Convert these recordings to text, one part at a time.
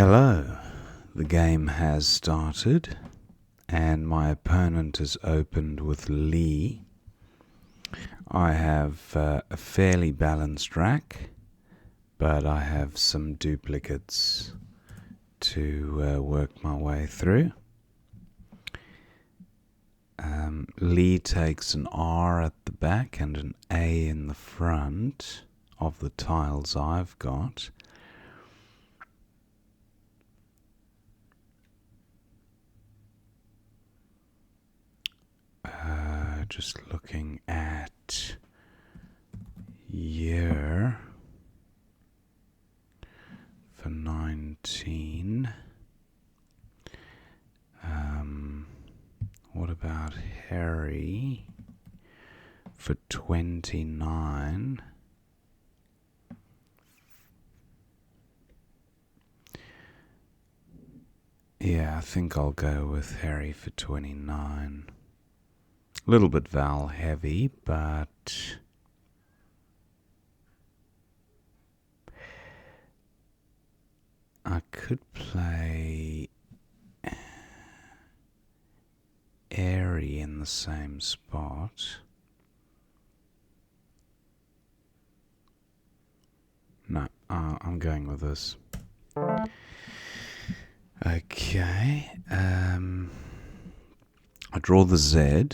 Hello, the game has started and my opponent has opened with Lee. I have a fairly balanced rack, but I have some duplicates to work my way through. Lee takes an R at the back and an A in the front of the tiles I've got. Just looking at year for 19. What about Harry for 29? Yeah, I think I'll go with Harry for 29. A little bit vowel heavy, but I could play airy in the same spot. No, I'm going with this. Okay, I draw the Z,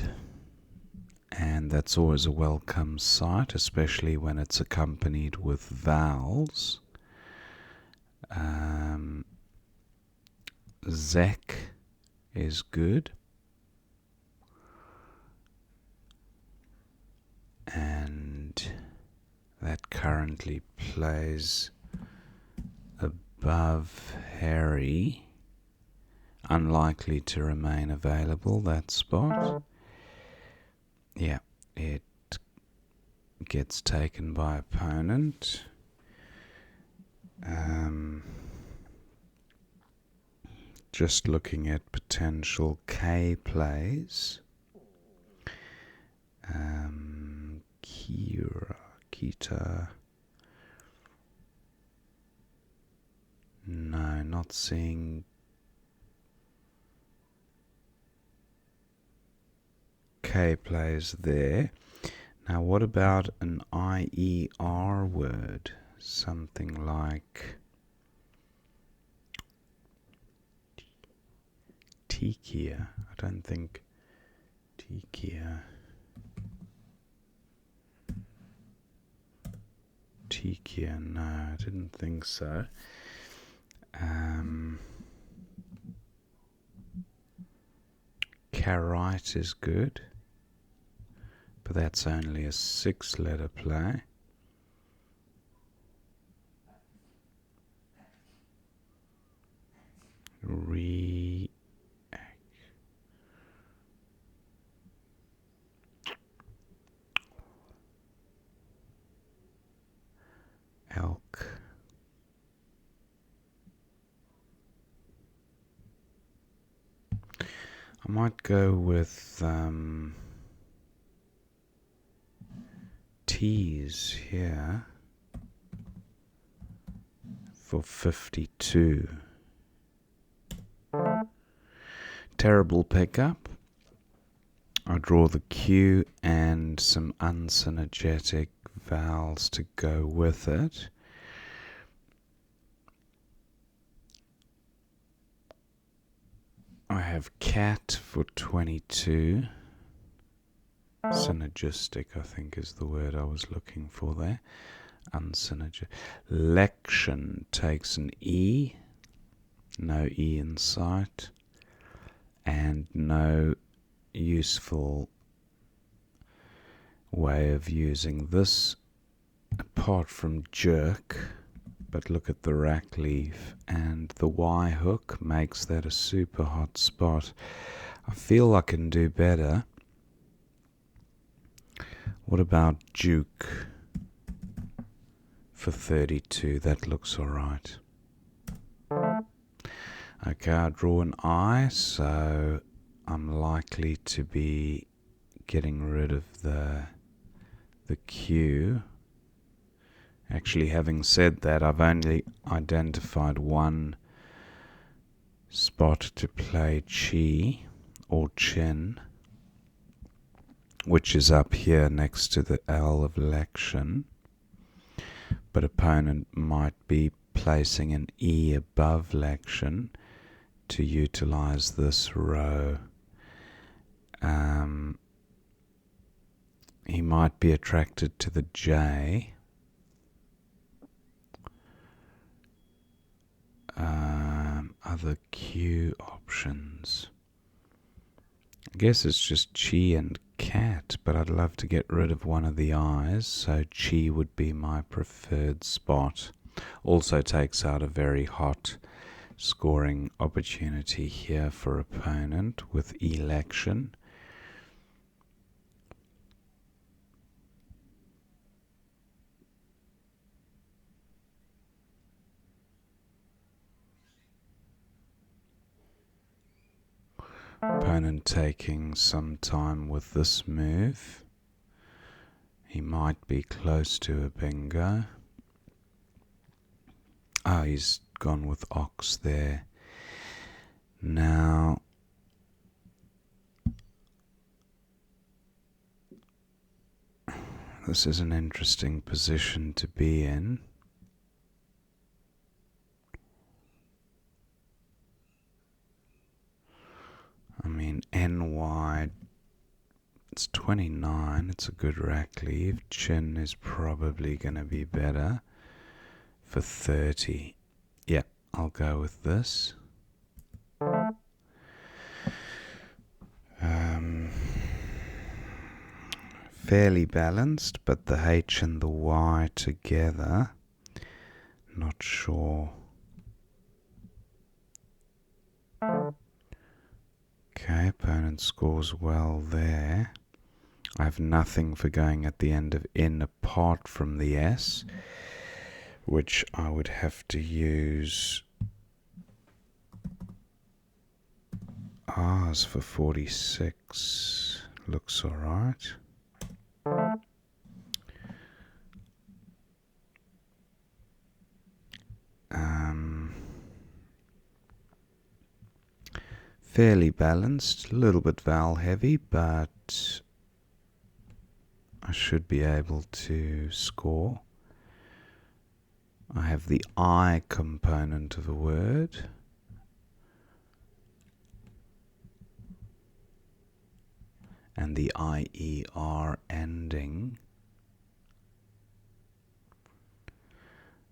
and that's always a welcome sight, especially when it's accompanied with vowels. Zek is good. And that currently plays above Harry. Unlikely to remain available, that spot. Yeah, it gets taken by opponent. Just looking at potential K plays. Kita. No, not seeing K plays there. Now what about an IER word? Something like Tikia. I don't think Tikia. Tikia, no, I didn't think so. Carite is good, but that's only a 6-letter play. Elk. I might go with T's here for 52. Terrible pickup. I draw the Q and some unsynergetic vowels to go with it. I have cat for 22. Synergistic, I think, is the word I was looking for there. Unsynergistic. Lection takes an E. No E in sight. And no useful way of using this apart from jerk. But look at the rack leaf, and the Y hook makes that a super hot spot. I feel I can do better. What about Duke for 32? That looks alright. Okay, I draw an I, so I'm likely to be getting rid of the Q. Actually, having said that, I've only identified one spot to play chi or chin, which is up here next to the L of lection, but opponent might be placing an E above lection to utilize this row. He might be attracted to the J. Other Q options. I guess it's just chi and cat, but I'd love to get rid of one of the I's, so chi would be my preferred spot. Also takes out a very hot scoring opportunity here for opponent with election. Opponent taking some time with this move. He might be close to a bingo. Oh, he's gone with ox there. Now, this is an interesting position to be in. I mean, NY, it's 29, it's a good rack leave. Chin is probably going to be better for 30. Yeah, I'll go with this. Fairly balanced, but the H and the Y together, not sure. Okay, opponent scores well there. I have nothing for going at the end of in apart from the S, which I would have to use R's for 46. Looks alright. Fairly balanced, a little bit vowel heavy, but I should be able to score. I have the I component of a word. And the IER ending.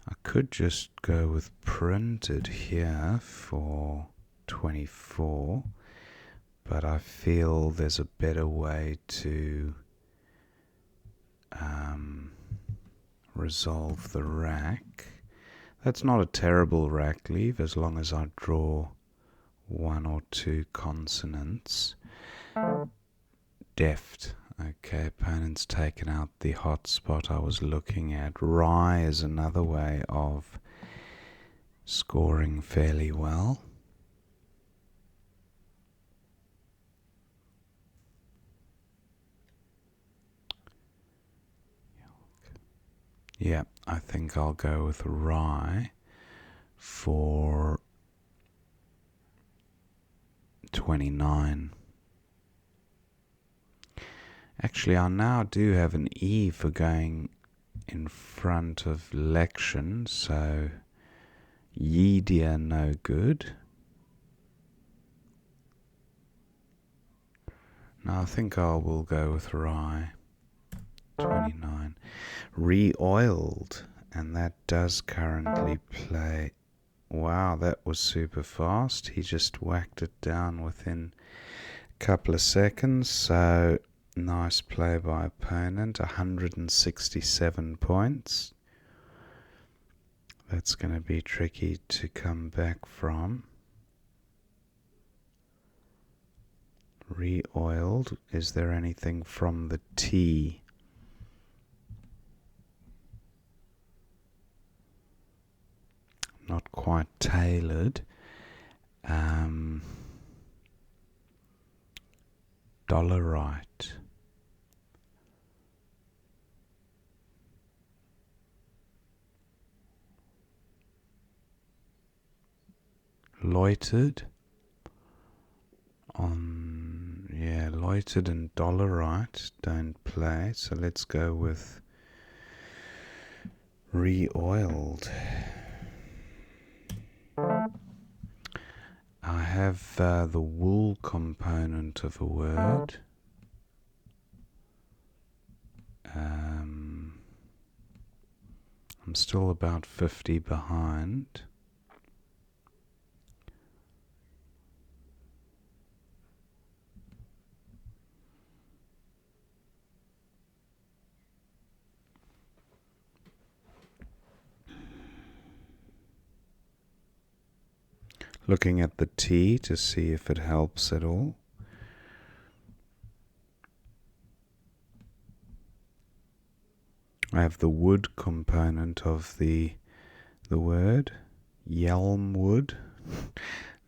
I could just go with printed here for 24, but I feel there's a better way to resolve the rack. That's not a terrible rack leave as long as I draw one or two consonants. Deft. Okay, opponent's taken out the hot spot I was looking at. Rye is another way of scoring fairly well. Yeah, I think I'll go with rye for 29. Actually, I now do have an E for going in front of lection, so ye dear no good. Now I think I will go with rye. 29. Re-oiled, and that does currently play. Wow, that was super fast. He just whacked it down within a couple of seconds, so nice play by opponent. 167 points. That's going to be tricky to come back from. Re-oiled. Is there anything from the T? Not quite tailored. Dollarite. loitered on, yeah, loitered and dollarite don't play, so let's go with re-oiled. I have the wool component of a word. I'm still about 50 behind. Looking at the T to see if it helps at all. I have the wood component of the word. Yelmwood.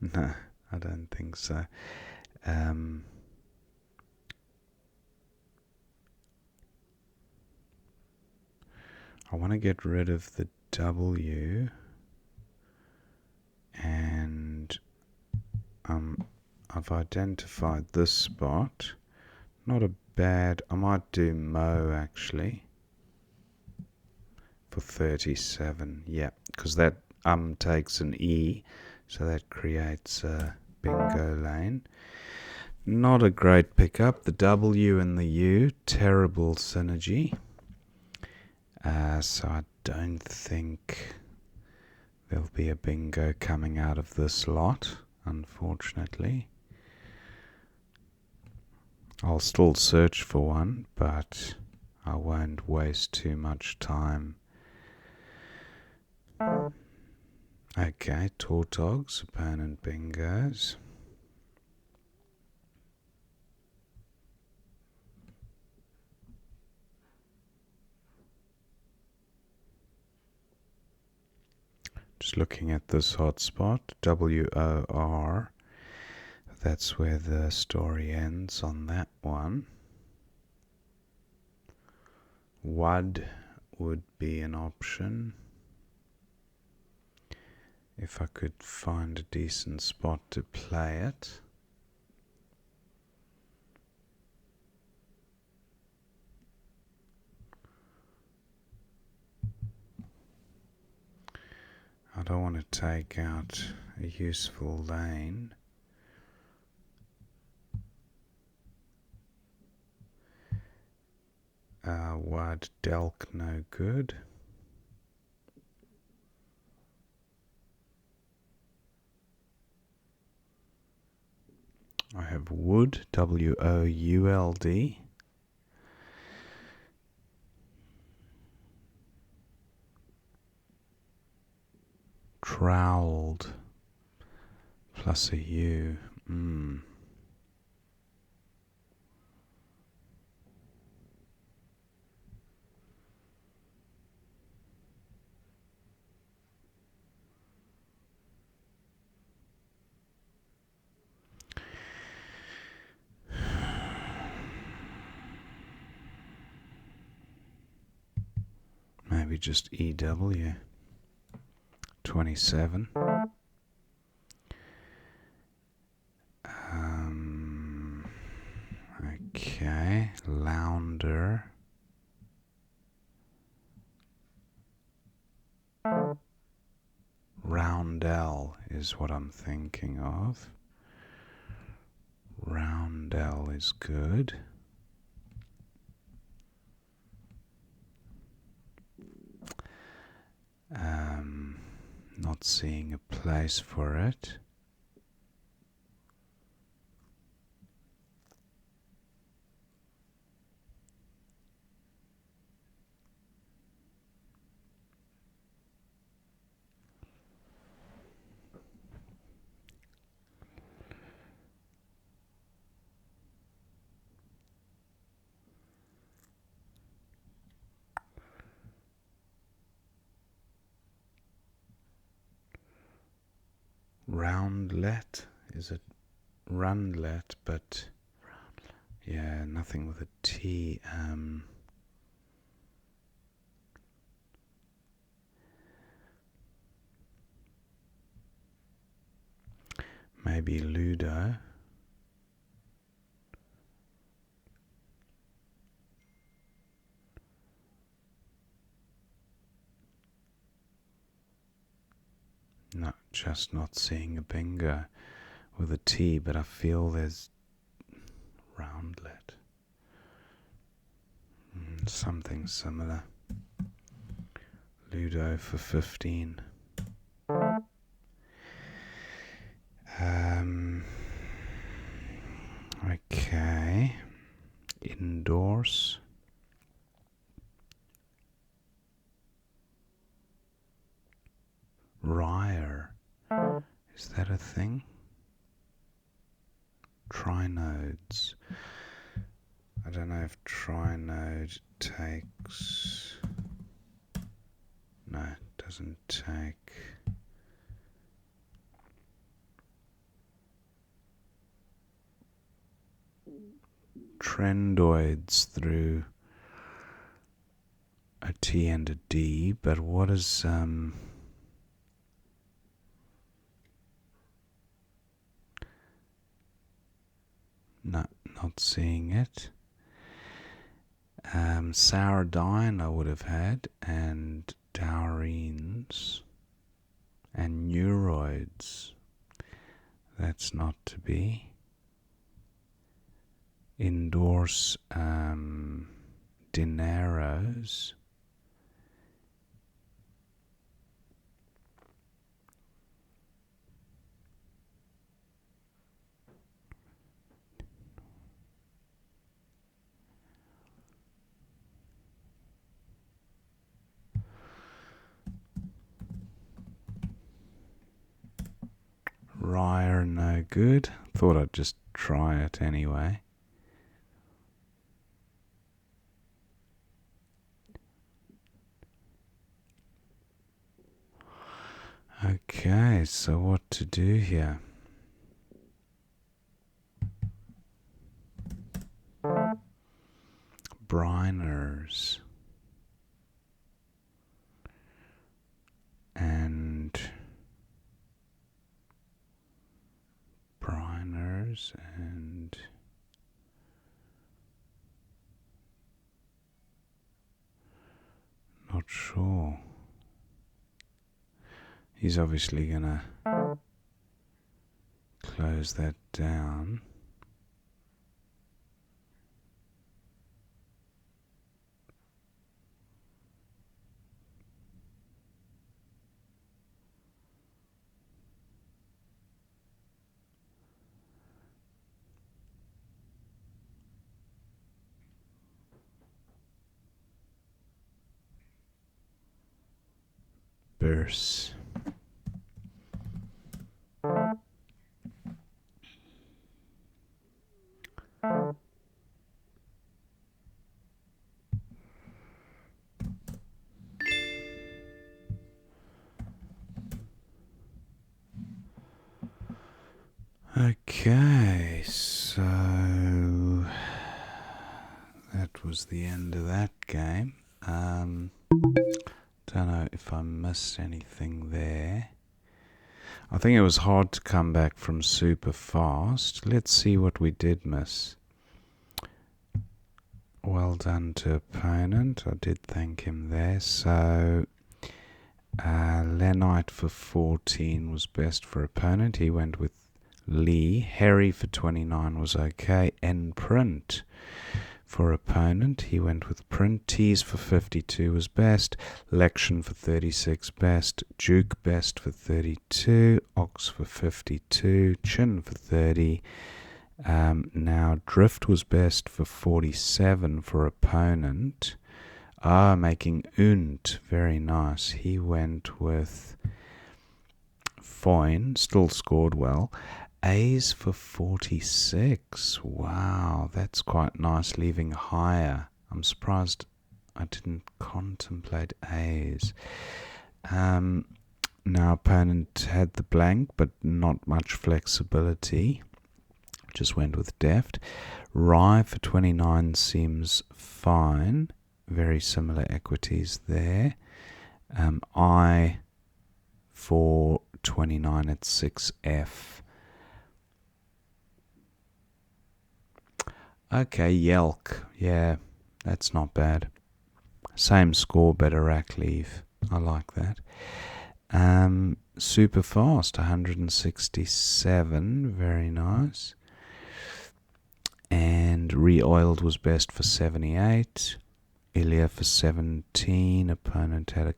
No, I don't think so. I want to get rid of the W, and I've identified this spot. Not a bad, I might do Mo actually for 37, yeah, because that takes an E, so that creates a bingo lane. Not a great pickup. The W and the U, terrible synergy. So I don't think there'll be a bingo coming out of this lot, unfortunately. I'll still search for one, but I won't waste too much time. Okay, Tautog's opponent bingos. Just looking at this hotspot, WOR. That's where the story ends on that one. WUD would be an option if I could find a decent spot to play it. I don't want to take out a useful lane. Wide Delk, no good. I have Wood, WOULD. Troweled plus a U. Maybe just EW. 27. Okay, Lounder. Roundel is what I'm thinking of. Roundel is good. Not seeing a place for it. Roundlet, is it Runlet? But yeah, nothing with a T. Maybe Ludo. No, just not seeing a bingo with a T, but I feel there's roundlet. Something similar. Ludo for 15. Okay. Indoors. Ryer. Is that a thing? Trinodes. I don't know if trinode takes... No, it doesn't take... Trendoids through a T and a D, but what is... No, not seeing it. Saurodine I would have had, and Taurines, and Neuroids. That's not to be. Indoors, Dineros. Ryer, no good. Thought I'd just try it anyway. Okay, so what to do here? Briners. And Briners and not sure. He's obviously gonna close that down. Burst. Okay, so that was the end of that game. Don't know if I missed anything there. I think it was hard to come back from super fast. Let's see what we did miss. Well done to opponent. I did thank him there. So Lenite for 14 was best for opponent. He went with Lee. Harry for 29 was okay. N Print for opponent. He went with Print. Tease for 52 was best. Lection for 36 best. Duke best for 32. Ox for 52. Chin for 30. Now Drift was best for 47 for opponent. Making Unt. Very nice. He went with Foyne. Still scored well. A's for 46. Wow, that's quite nice, leaving higher. I'm surprised I didn't contemplate A's. Now opponent had the blank, but not much flexibility. Just went with Deft. Rye for 29 seems fine. Very similar equities there. I for 29 at 6F. Okay, Yelk. Yeah, that's not bad. Same score, better rack leave. I like that. Super fast, 167. Very nice. And re-oiled was best for 78. Ilya for 17. Opponent had a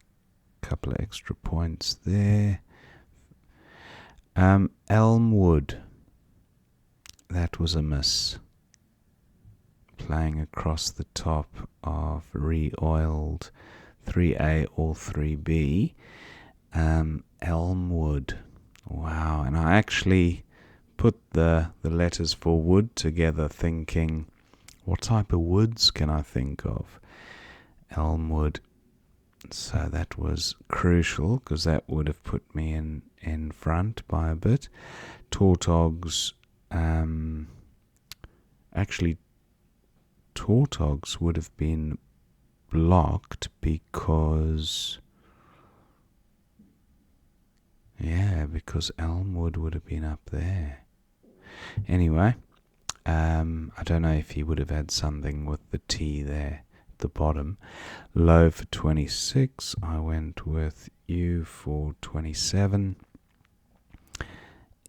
couple of extra points there. Elmwood. That was a miss. Playing across the top of re-oiled 3A or 3B. Elmwood. Wow. And I actually put the letters for wood together thinking, what type of woods can I think of? Elmwood. So that was crucial because that would have put me in front by a bit. Tautog's, actually Tautog's would have been blocked because Elmwood would have been up there. Anyway, I don't know if he would have had something with the T there at the bottom. Low for 26. I went with U for 27.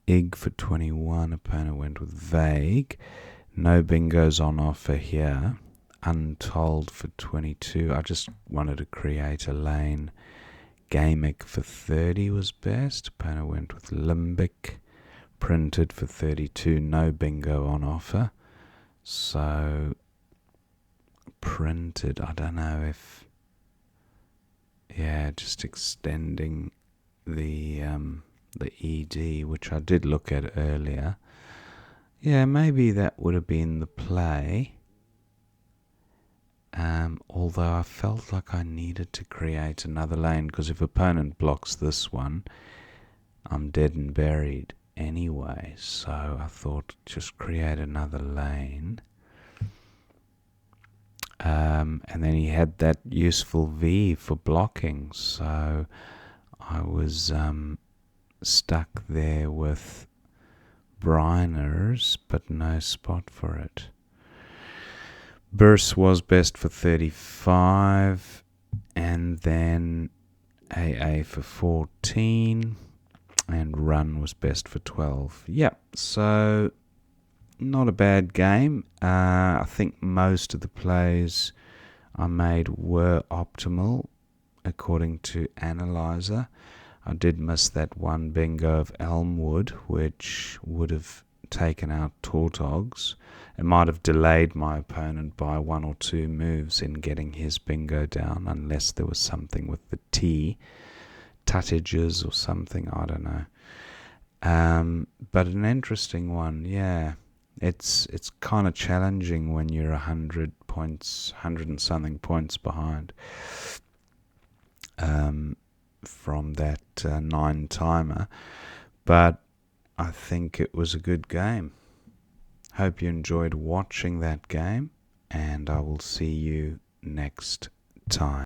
Ig for 21. Opponent went with vague. No bingos on offer here. Untold for 22. I just wanted to create a lane. Gamic for 30 was best. Opponent went with limbic. Printed for 32. No bingo on offer. So printed, I don't know if, just extending the ED, which I did look at earlier. Yeah, maybe that would have been the play. Although I felt like I needed to create another lane, because if opponent blocks this one, I'm dead and buried anyway. So I thought just create another lane. And then he had that useful V for blocking, so I was stuck there with Briners, but no spot for it. Burst was best for 35, and then AA for 14, and Run was best for 12. Yep, so not a bad game. I think most of the plays I made were optimal according to Analyzer. I did miss that one bingo of Elmwood, which would have taken out Tautog's. It might have delayed my opponent by 1 or 2 moves in getting his bingo down, unless there was something with the T, tuttages or something, I don't know. But an interesting one, yeah. It's kind of challenging when you're 100 and something points behind from that 9 timer. But I think it was a good game. Hope you enjoyed watching that game, and I will see you next time.